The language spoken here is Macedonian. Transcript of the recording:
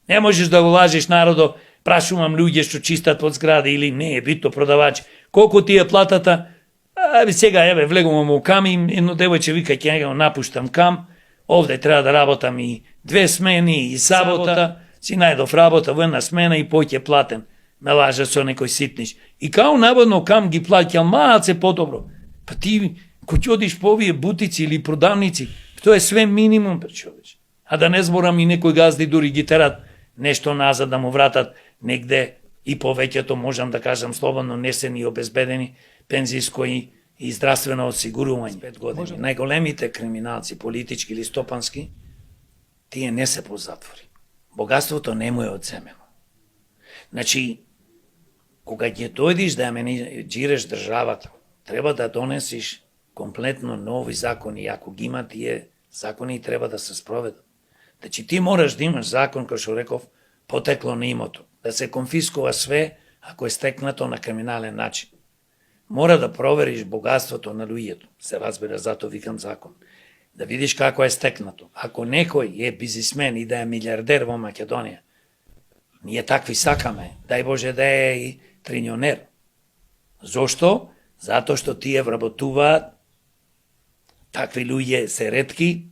Не можеш да го лажеш народо, прашувам луѓе што чистат под згради или не е битно продавач. Колку ти е платата? Сега влегувам у кам и едно девојче вика ќе го напуштам кам. Овде треба да работам и 2 смени и сабота. Си најдов работа во една смена и поќе платен. Ме лажа со некој ситниш. И као наводно кам ги плаќал малце подобро. Па ти, кој ќе одиш по овие бутици или продавници, тоа е све минимум, човече. А да не зборам и некој газди дури ги терат нешто назад да му вратат негде и повеќето, можам да кажам слободно, не се ни обезбедени пензиско и здравствено осигурување. 5 години. Најголемите криминалци, политички или стопански, тие не се по затвори. Богатството не му е одземено. Значи, кога ќе дојдиш да ја менеджираш државата, треба да донесиш комплетно нови закони, и ако ги има тие закони треба да се спроведат. Значи ти мораш да имаш закон, кој што реков, потекло на имото, да се конфискува све ако е стекнато на криминален начин. Мора да провериш богатството на луѓето, се разбира, затоа викам закон. Да видиш како е стекнато. Ако некој е бизнисмен и да е милиардер во Македонија, ние такви сакаме, дај Боже да е и трилионер. Зошто? Затоа што тие вработуваат, такви луѓе се ретки,